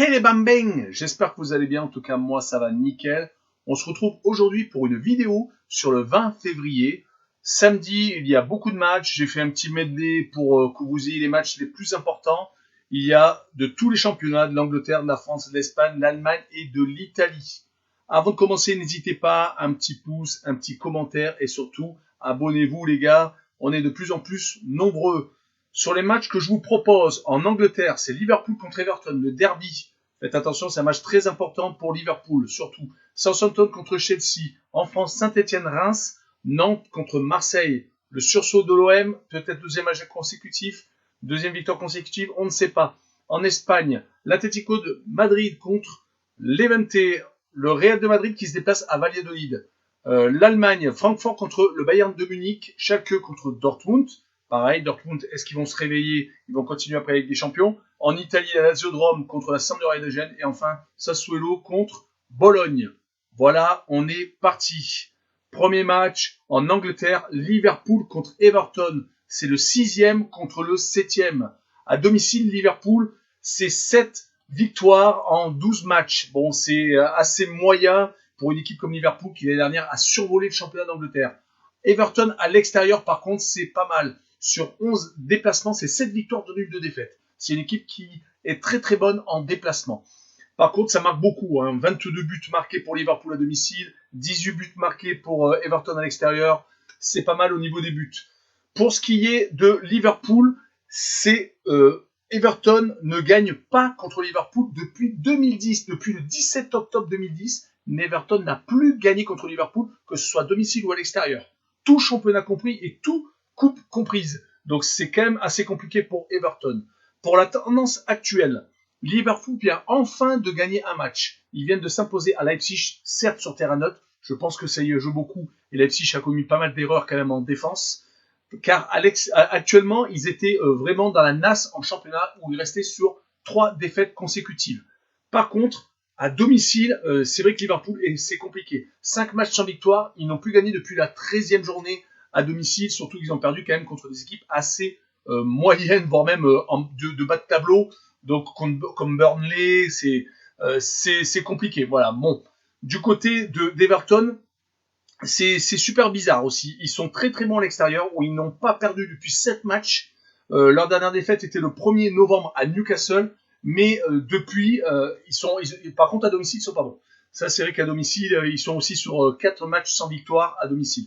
Hey les bambins, j'espère que vous allez bien, en tout cas moi ça va nickel. On se retrouve aujourd'hui pour une vidéo sur le 20 février. Samedi, il y a beaucoup de matchs, j'ai fait un petit medley pour que vous ayez les matchs les plus importants. Il y a de tous les championnats, de l'Angleterre, de la France, de l'Espagne, de l'Allemagne et de l'Italie. Avant de commencer, n'hésitez pas, un petit pouce, un petit commentaire et surtout, abonnez-vous les gars, on est de plus en plus nombreux. Sur les matchs que je vous propose, en Angleterre, c'est Liverpool contre Everton, le derby. Faites attention, c'est un match très important pour Liverpool, surtout. Southampton contre Chelsea. En France, Saint-Etienne-Reims. Nantes contre Marseille. Le sursaut de l'OM, peut-être deuxième match consécutif, deuxième victoire consécutive, on ne sait pas. En Espagne, l'Atlético de Madrid contre l'Levante, le Real de Madrid qui se déplace à Valladolid. L'Allemagne, Francfort contre le Bayern de Munich, Schalke contre Dortmund. Pareil, Dortmund, est-ce qu'ils vont se réveiller? Ils vont continuer après avec des champions. En Italie, la Lazio de Rome contre la Sampdoria de Gênes. Et enfin, Sassuolo contre Bologne. Voilà, on est parti. Premier match en Angleterre, Liverpool contre Everton. C'est le 6e contre le 7e. À domicile, Liverpool, c'est 7 victoires en 12 matchs. Bon, c'est assez moyen pour une équipe comme Liverpool qui l'année dernière a survolé le championnat d'Angleterre. Everton à l'extérieur, par contre, c'est pas mal. Sur 11 déplacements, c'est 7 victoires, 2 nuls, 2 défaites. C'est une équipe qui est très très bonne en déplacement. Par contre, ça marque beaucoup. 22 buts marqués pour Liverpool à domicile, 18 buts marqués pour Everton à l'extérieur. C'est pas mal au niveau des buts. Pour ce qui est de Liverpool, c'est Everton ne gagne pas contre Liverpool depuis 2010. Depuis le 17 octobre 2010, Everton n'a plus gagné contre Liverpool, que ce soit à domicile ou à l'extérieur. Tout championnat compris et tout coupe comprise. Donc c'est quand même assez compliqué pour Everton. Pour la tendance actuelle, Liverpool vient enfin de gagner un match. Ils viennent de s'imposer à Leipzig, certes sur terrain neutre. Je pense que ça y joue beaucoup. Et Leipzig a commis pas mal d'erreurs quand même en défense. Car actuellement, ils étaient vraiment dans la nasse en championnat où ils restaient sur 3 défaites consécutives. Par contre, à domicile, c'est vrai que Liverpool, c'est compliqué. 5 matchs sans victoire, ils n'ont plus gagné depuis la 13e journée à domicile, surtout qu'ils ont perdu quand même contre des équipes assez moyennes, voire même de bas de tableau. Donc comme Burnley, c'est compliqué. Voilà. Bon, du côté d'Everton, c'est super bizarre aussi. Ils sont très très bons à l'extérieur, où ils n'ont pas perdu depuis 7 matchs. Leur dernière défaite était le 1er novembre à Newcastle, mais depuis, par contre à domicile, ils sont pas bons. Ça, c'est vrai qu'à domicile, ils sont aussi sur 4 matchs sans victoire à domicile.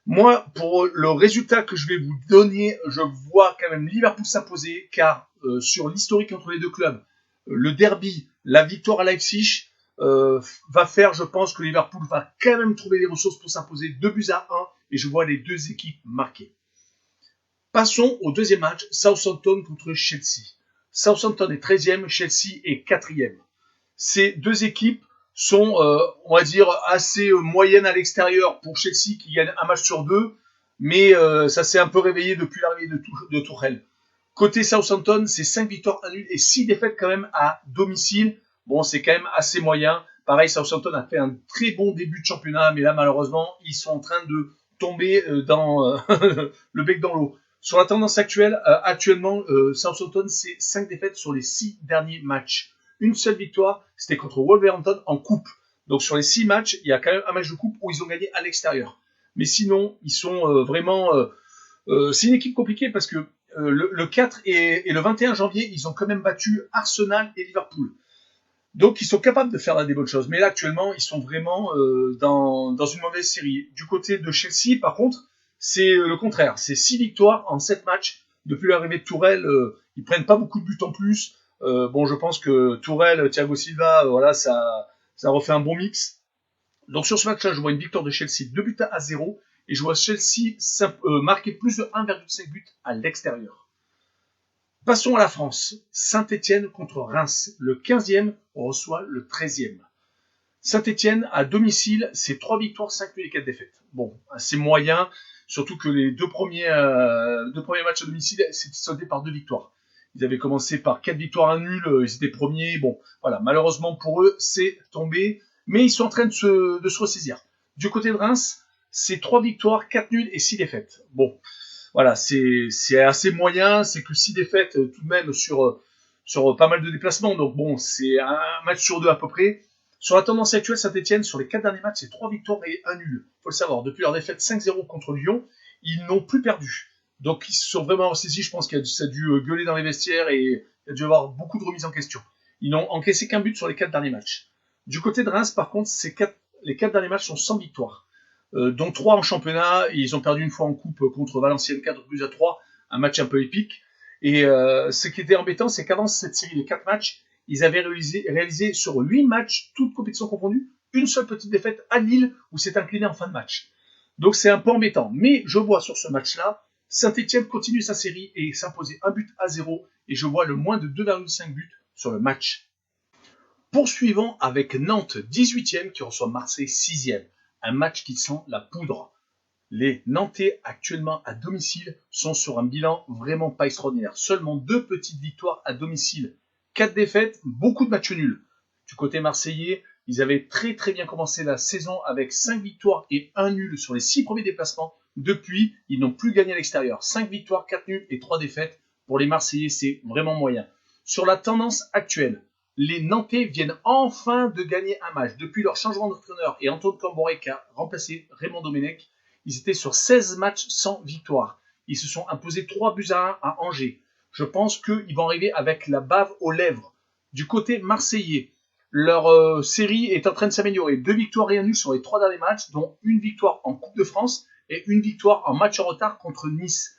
Moi, pour le résultat que je vais vous donner, je vois quand même Liverpool s'imposer, car sur l'historique entre les deux clubs, le derby, la victoire à Leipzig, va faire, je pense, que Liverpool va quand même trouver les ressources pour s'imposer 2-1, et je vois les deux équipes marquées. Passons au deuxième match, Southampton contre Chelsea. Southampton est 13e, Chelsea est 4e. Ces deux équipes sont, on va dire, assez moyennes à l'extérieur pour Chelsea qui gagne un match sur 2, mais ça s'est un peu réveillé depuis l'arrivée de Tuchel. Côté Southampton, c'est 5 victoires, 1 nul et 6 défaites quand même à domicile. Bon, c'est quand même assez moyen. Pareil, Southampton a fait un très bon début de championnat, mais là, malheureusement, ils sont en train de tomber dans le bec dans l'eau. Sur la tendance actuelle, actuellement, Southampton, c'est 5 défaites sur les 6 derniers matchs. Une seule victoire, c'était contre Wolverhampton en coupe. Donc sur les 6 matchs, il y a quand même un match de coupe où ils ont gagné à l'extérieur. Mais sinon, ils sont vraiment... c'est une équipe compliquée parce que le 4 et le 21 janvier, ils ont quand même battu Arsenal et Liverpool. Donc ils sont capables de faire des bonnes choses. Mais là, actuellement, ils sont vraiment dans une mauvaise série. Du côté de Chelsea, par contre, c'est le contraire. C'est 6 victoires en 7 matchs. Depuis l'arrivée de Tourelle, ils prennent pas beaucoup de buts en plus. Bon, je pense que Tourelle, Thiago Silva, voilà, ça refait un bon mix. Donc sur ce match-là, je vois une victoire de Chelsea 2-0 et je vois Chelsea marquer plus de 1,5 buts à l'extérieur. Passons à la France. Saint-Etienne contre Reims. Le 15e reçoit le 13e. Saint-Etienne, à domicile, c'est 3 victoires, 5 nuls et 4 défaites. Bon, c'est moyen, surtout que les deux premiers matchs à domicile, c'était soldé par 2 victoires. Ils avaient commencé par 4 victoires, 1 nul, ils étaient premiers. Bon, voilà, malheureusement pour eux, c'est tombé. Mais ils sont en train de se ressaisir. Du côté de Reims, c'est 3 victoires, 4 nuls et 6 défaites. Bon, voilà, c'est assez moyen. C'est que 6 défaites tout de même sur sur pas mal de déplacements. Donc bon, c'est un match sur 2 à peu près. Sur la tendance actuelle, Saint-Etienne, sur les 4 derniers matchs, c'est 3 victoires et 1 nul. Il faut le savoir, depuis leur défaite 5-0 contre Lyon, ils n'ont plus perdu. Donc ils se sont vraiment saisis, je pense que ça a dû gueuler dans les vestiaires et il y a dû y avoir beaucoup de remises en question. Ils n'ont encaissé qu'un but sur les 4 derniers matchs. Du côté de Reims, par contre, les 4 derniers matchs sont sans victoire. Dont 3 en championnat, ils ont perdu une fois en coupe contre Valenciennes 4-3, un match un peu épique. Et ce qui était embêtant, c'est qu'avant cette série de 4 matchs, ils avaient réalisé sur 8 matchs, toutes compétitions confondues, une seule petite défaite à Lille, où c'est incliné en fin de match. Donc c'est un peu embêtant. Mais je vois sur ce match-là, Saint-Etienne continue sa série et s'imposer 1-0, et je vois le moins de 2,5 buts sur le match. Poursuivons avec Nantes 18e qui reçoit Marseille 6e. Un match qui sent la poudre. Les Nantais actuellement à domicile sont sur un bilan vraiment pas extraordinaire. Seulement 2 petites victoires à domicile. 4 défaites, beaucoup de matchs nuls. Du côté marseillais, ils avaient très bien commencé la saison avec 5 victoires et 1 nul sur les 6 premiers déplacements. Depuis, ils n'ont plus gagné à l'extérieur. 5 victoires, 4 nuls et 3 défaites. Pour les Marseillais, c'est vraiment moyen. Sur la tendance actuelle, les Nantais viennent enfin de gagner un match. Depuis leur changement d'entraîneur et Antoine Camboré qui a remplacé Raymond Domenech, ils étaient sur 16 matchs sans victoire. Ils se sont imposés 3-1 à Angers. Je pense qu'ils vont arriver avec la bave aux lèvres. Du côté marseillais, leur série est en train de s'améliorer. 2 victoires et 1 nul sur les 3 derniers matchs, dont une victoire en Coupe de France et une victoire en match en retard contre Nice.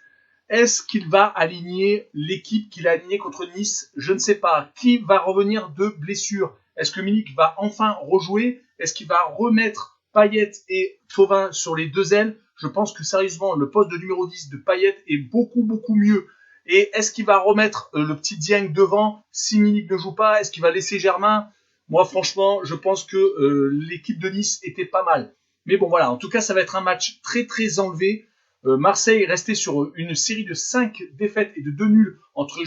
Est-ce qu'il va aligner l'équipe qu'il a alignée contre Nice? Je ne sais pas. Qui va revenir de blessure? Est-ce que Milik va enfin rejouer? Est-ce qu'il va remettre Payet et Thauvin sur les 2 ailes? Je pense que sérieusement, le poste de numéro 10 de Payet est beaucoup mieux. Et est-ce qu'il va remettre le petit Dieng devant si Milik ne joue pas? Est-ce qu'il va laisser Germain? Moi, franchement, je pense que l'équipe de Nice était pas mal. Mais bon, voilà. En tout cas, ça va être un match très enlevé. Marseille est resté sur une série de 5 défaites et de 2 nuls entre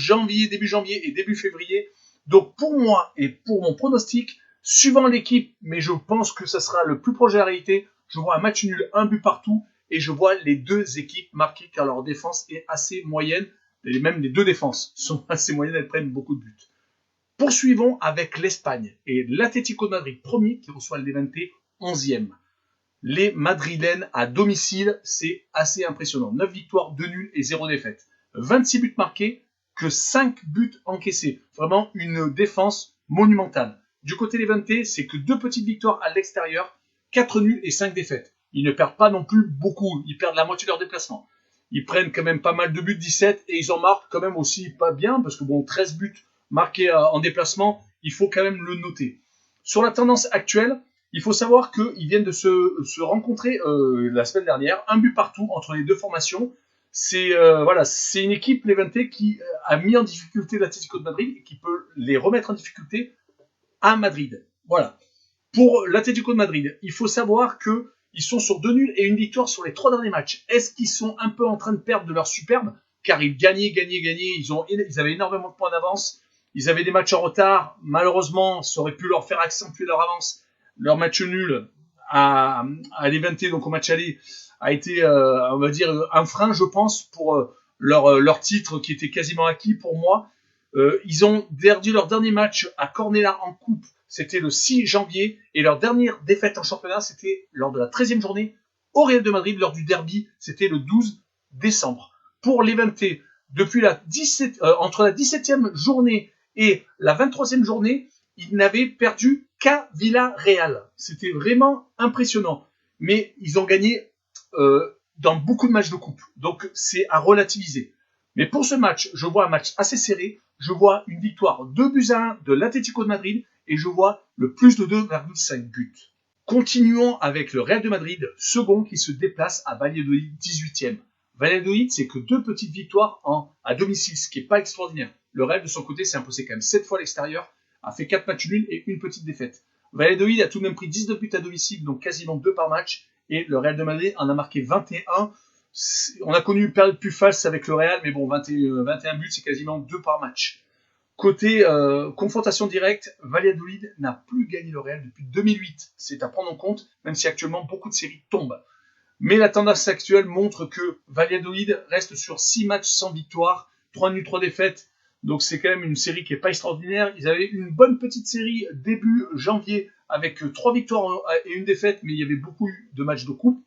début janvier et début février. Donc pour moi et pour mon pronostic, suivant l'équipe, mais je pense que ça sera le plus proche de la réalité, je vois un match nul, un but partout, et je vois les 2 équipes marquer car leur défense est assez moyenne, et même les 2 défenses sont assez moyennes, elles prennent beaucoup de buts. Poursuivons avec l'Espagne et l'Atlético de Madrid, premier qui reçoit le Levante, 11e. Les Madrilènes à domicile, c'est assez impressionnant. 9 victoires, 2 nuls et 0 défaite. 26 buts marqués, que 5 buts encaissés. Vraiment une défense monumentale. Du côté Levante, c'est que 2 petites victoires à l'extérieur, 4 nuls et 5 défaites. Ils ne perdent pas non plus beaucoup. Ils perdent la moitié de leur déplacement. Ils prennent quand même pas mal de buts, 17, et ils en marquent quand même aussi pas bien, parce que bon, 13 buts marqués en déplacement, il faut quand même le noter. Sur la tendance actuelle, il faut savoir qu'ils viennent de se rencontrer la semaine dernière, un but partout entre les 2 formations. C'est une équipe Levante qui a mis en difficulté l'Atlético de Madrid et qui peut les remettre en difficulté à Madrid. Voilà. Pour l'Atlético de Madrid, il faut savoir qu'ils sont sur 2 nuls et une victoire sur les 3 derniers matchs. Est-ce qu'ils sont un peu en train de perdre de leur superbe? Car ils gagnaient. Ils avaient énormément de points d'avance. Ils avaient des matchs en retard. Malheureusement, ça aurait pu leur faire accentuer leur avance. Leur match nul à Levante, donc au match aller, a été, on va dire, un frein, je pense, pour leur titre qui était quasiment acquis pour moi. Ils ont perdu leur dernier match à Cornellà en coupe, c'était le 6 janvier, et leur dernière défaite en championnat, c'était lors de la 13e journée au Real de Madrid, lors du derby, c'était le 12 décembre. Pour Levante, depuis entre la 17e journée et la 23e journée, ils n'avaient perdu qu'à Villarreal. C'était vraiment impressionnant. Mais ils ont gagné dans beaucoup de matchs de coupe. Donc c'est à relativiser. Mais pour ce match, je vois un match assez serré. Je vois une victoire 2-1 de l'Atlético de Madrid et je vois le plus de 2,5 buts. Continuons avec le Real de Madrid, second qui se déplace à Valladolid, 18e. Valladolid, c'est que 2 petites victoires à domicile, ce qui n'est pas extraordinaire. Le Real, de son côté, s'est imposé quand même 7 fois à l'extérieur, a fait 4 matchs nuls et une petite défaite. Valladolid a tout de même pris 19 buts à domicile, donc quasiment 2 par match, et le Real de Madrid en a marqué 21. On a connu une période plus faste avec le Real, mais bon, 21 buts, c'est quasiment 2 par match. Côté confrontation directe, Valladolid n'a plus gagné le Real depuis 2008. C'est à prendre en compte, même si actuellement beaucoup de séries tombent. Mais la tendance actuelle montre que Valladolid reste sur 6 matchs sans victoire, 3 nuls, 3 défaites. Donc c'est quand même une série qui est pas extraordinaire. Ils avaient une bonne petite série début janvier avec 3 victoires et une défaite, mais il y avait beaucoup de matchs de coupe.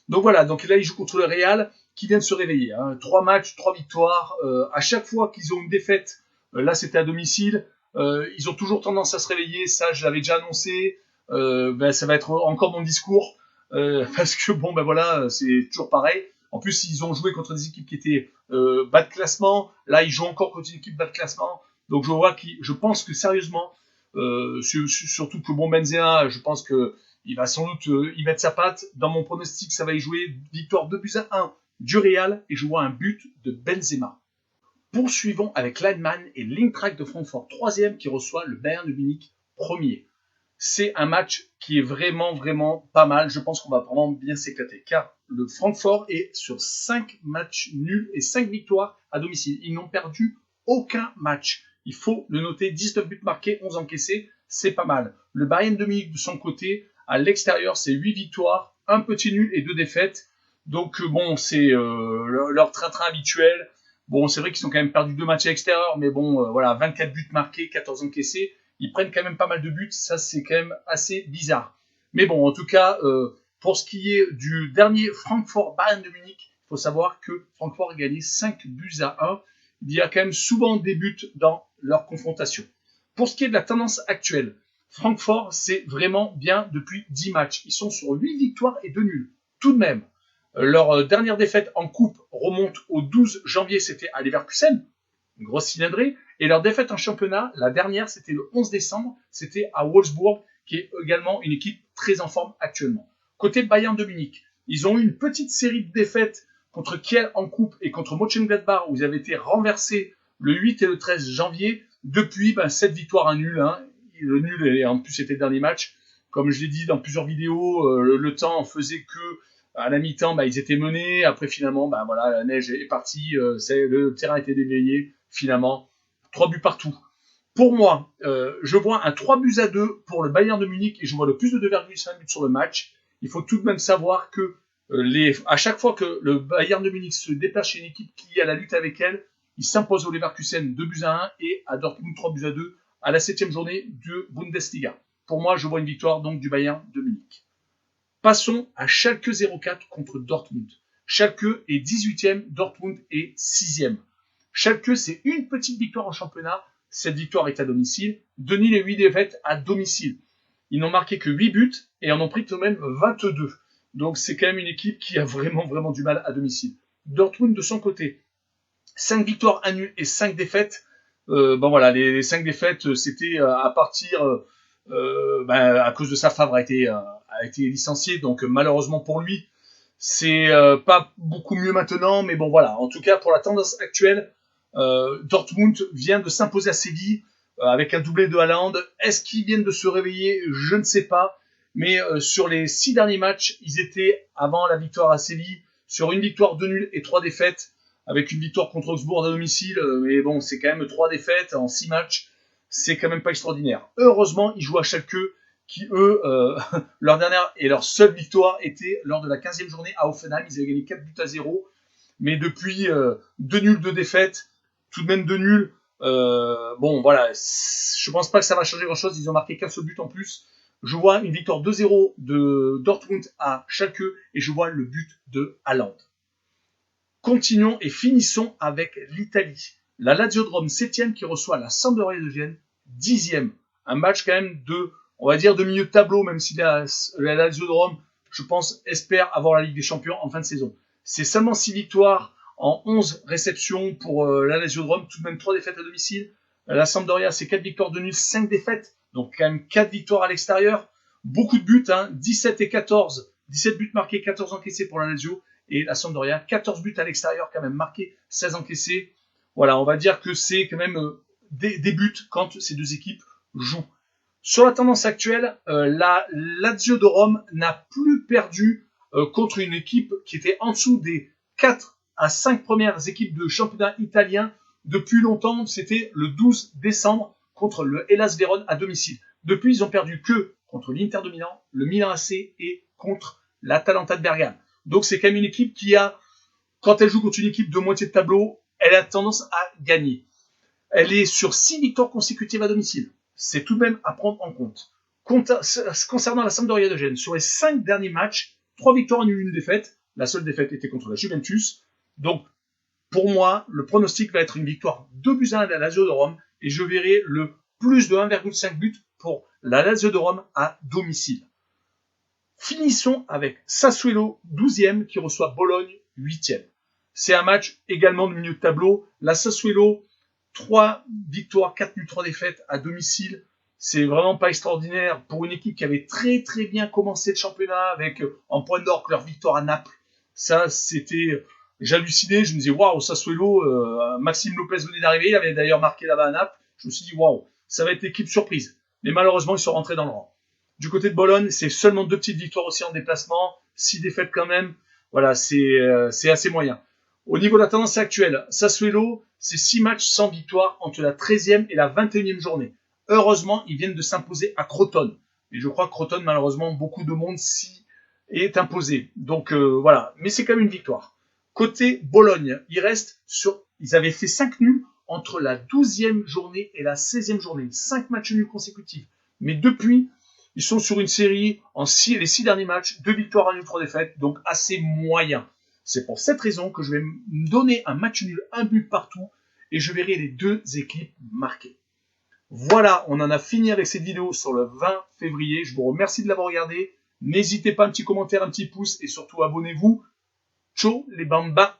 Donc voilà, donc là ils jouent contre le Real qui vient de se réveiller. 3 matchs, 3 victoires. À chaque fois qu'ils ont une défaite, là c'était à domicile, ils ont toujours tendance à se réveiller. Ça, je l'avais déjà annoncé. Ça va être encore mon discours parce que bon ben voilà, c'est toujours pareil. En plus, ils ont joué contre des équipes qui étaient bas de classement. Là, ils jouent encore contre une équipe bas de classement. Donc je pense que sérieusement, surtout que bon Benzema, je pense que il va sans doute y mettre sa patte. Dans mon pronostic, ça va y jouer victoire 2-1 du Real et je vois un but de Benzema. Poursuivons avec l'Allemagne et l'Eintracht de Francfort, troisième, qui reçoit le Bayern de Munich, premier. C'est un match qui est vraiment, vraiment pas mal. Je pense qu'on va vraiment bien s'éclater, car le Francfort est sur 5 matchs nuls et 5 victoires à domicile. Ils n'ont perdu aucun match. Il faut le noter, 19 buts marqués, 11 encaissés, c'est pas mal. Le Bayern de Munich, de son côté, à l'extérieur, c'est 8 victoires, 1 petit nul et 2 défaites. Donc bon, c'est leur train-train habituel. Bon, c'est vrai qu'ils ont quand même perdu 2 matchs à l'extérieur, mais bon, voilà, 24 buts marqués, 14 encaissés. Ils prennent quand même pas mal de buts, ça c'est quand même assez bizarre. Mais bon, en tout cas, pour ce qui est du dernier Francfort-Bayern de Munich, il faut savoir que Francfort a gagné 5-1. Il y a quand même souvent des buts dans leur confrontation. Pour ce qui est de la tendance actuelle, Francfort, c'est vraiment bien depuis 10 matchs. Ils sont sur 8 victoires et 2 nuls. Tout de même, leur dernière défaite en coupe remonte au 12 janvier, c'était à Leverkusen, une grosse cylindrée. Et leur défaite en championnat, la dernière, c'était le 11 décembre, c'était à Wolfsburg, qui est également une équipe très en forme actuellement. Côté Bayern de Munich, ils ont eu une petite série de défaites contre Kiel en coupe et contre Mönchengladbach, où ils avaient été renversés le 8 et le 13 janvier. Depuis, 7 victoires, un nul. Le nul, et en plus, c'était le dernier match. Comme je l'ai dit dans plusieurs vidéos, le temps faisait que à la mi-temps, ils étaient menés. Après, finalement, voilà, la neige est partie. Le terrain était déblayé. Finalement, 3 buts partout. Pour moi, je vois un 3-2 pour le Bayern de Munich et je vois le plus de 2,5 buts sur le match. Il faut tout de même savoir que à chaque fois que le Bayern de Munich se déplace chez une équipe qui est à la lutte avec elle, il s'impose au Leverkusen 2-1 et à Dortmund 3-2 à la 7e journée de Bundesliga. Pour moi, je vois une victoire donc du Bayern de Munich. Passons à Schalke 04 contre Dortmund. Schalke est 18e, Dortmund est 6e. Schalke, c'est une petite victoire en championnat. Cette victoire est à domicile. 2 nuls et 8 défaites à domicile. Ils n'ont marqué que 8 buts et en ont pris tout de même 22. Donc c'est quand même une équipe qui a vraiment, vraiment du mal à domicile. Dortmund, de son côté, 5 victoires, 1 nul et 5 défaites. Voilà, les 5 défaites, c'était à partir... à cause de ça, Favre a été licencié. Donc malheureusement pour lui, c'est pas beaucoup mieux maintenant. Mais bon, voilà. En tout cas, pour la tendance actuelle, Dortmund vient de s'imposer à Séville avec un doublé de Haaland. Est-ce qu'ils viennent de se réveiller? Je ne sais pas. Mais sur les 6 derniers matchs, ils étaient, avant la victoire à Séville, sur une victoire, 2 nuls et 3 défaites, avec une victoire contre Augsbourg à domicile. Mais bon, c'est quand même 3 défaites en 6 matchs. C'est quand même pas extraordinaire. Heureusement, ils jouent à Schalke, qui eux, leur dernière et leur seule victoire était lors de la 15e journée à Hoffenheim. Ils avaient gagné 4-0. Mais depuis 2 nuls, 2 défaites, tout de même 2 nuls. Bon, voilà, je pense pas que ça va changer grand-chose. Ils ont marqué qu'un seul but en plus. Je vois une victoire 2-0 de Dortmund à Schalke et je vois le but de Haaland. Continuons et finissons avec l'Italie. La Lazio de Rome 7e qui reçoit la Sampdoria de Gênes 10e. Un match quand même on va dire de milieu de tableau, même si la Lazio de Rome, je pense, espère avoir la Ligue des Champions en fin de saison. C'est seulement 6 victoires en 11 réceptions pour la Lazio de Rome, tout de même 3 défaites à domicile. La Sampdoria, c'est 4 victoires de nul, 5 défaites, donc quand même 4 victoires à l'extérieur. Beaucoup de buts, 17 et 14, 17 buts marqués, 14 encaissés pour la Lazio. Et la Sampdoria, 14 buts à l'extérieur quand même marqués, 16 encaissés. Voilà, on va dire que c'est quand même des buts quand ces deux équipes jouent. Sur la tendance actuelle, la Lazio de Rome n'a plus perdu contre une équipe qui était en dessous des 4 à 5 premières équipes de championnat italien depuis longtemps. C'était le 12 décembre contre le Hellas Vérone à domicile. Depuis, ils ont perdu que contre l'Inter de Milan, le Milan AC et contre l'Atalanta de Bergame. Donc c'est quand même une équipe qui a, quand elle joue contre une équipe de moitié de tableau, elle a tendance à gagner. Elle est sur 6 victoires consécutives à domicile. C'est tout de même à prendre en compte. Concernant la Sampdoria de Gênes, sur les 5 derniers matchs, 3 victoires, une défaite. La seule défaite était contre la Juventus. Donc, pour moi, le pronostic va être une victoire 2-1 à la Lazio de Rome et je verrai le plus de 1,5 buts pour la Lazio de Rome à domicile. Finissons avec Sassuolo 12e qui reçoit Bologne 8e. C'est un match également de milieu de tableau. La Sassuolo, 3 victoires, 4 nuls, 3 défaites à domicile. C'est vraiment pas extraordinaire pour une équipe qui avait très très bien commencé le championnat avec en point d'orgue leur victoire à Naples. Ça, c'était... J'hallucinais, je me disais, waouh, Sassuolo, Maxime Lopez venait d'arriver, il avait d'ailleurs marqué là-bas à Naples. Je me suis dit, waouh, ça va être l'équipe surprise. Mais malheureusement, ils sont rentrés dans le rang. Du côté de Bologne, c'est seulement 2 petites victoires aussi en déplacement, 6 défaites quand même. Voilà, c'est assez moyen. Au niveau de la tendance actuelle, Sassuolo, c'est 6 matchs sans victoire entre la 13e et la 21e journée. Heureusement, ils viennent de s'imposer à Crotone. Et je crois que Crotone, malheureusement, beaucoup de monde s'y est imposé. Donc voilà, mais c'est quand même une victoire. Côté Bologne, ils avaient fait 5 nuls entre la 12e journée et la 16e journée. 5 matchs nuls consécutifs. Mais depuis, ils sont sur une série, les 6 derniers matchs, 2 victoires, 1 nul, 3 défaites, donc assez moyen. C'est pour cette raison que je vais me donner un match nul, un but partout, et je verrai les 2 équipes marquer. Voilà, on en a fini avec cette vidéo sur le 20 février. Je vous remercie de l'avoir regardé. N'hésitez pas, un petit commentaire, un petit pouce, et surtout abonnez-vous. Ciao les bambas.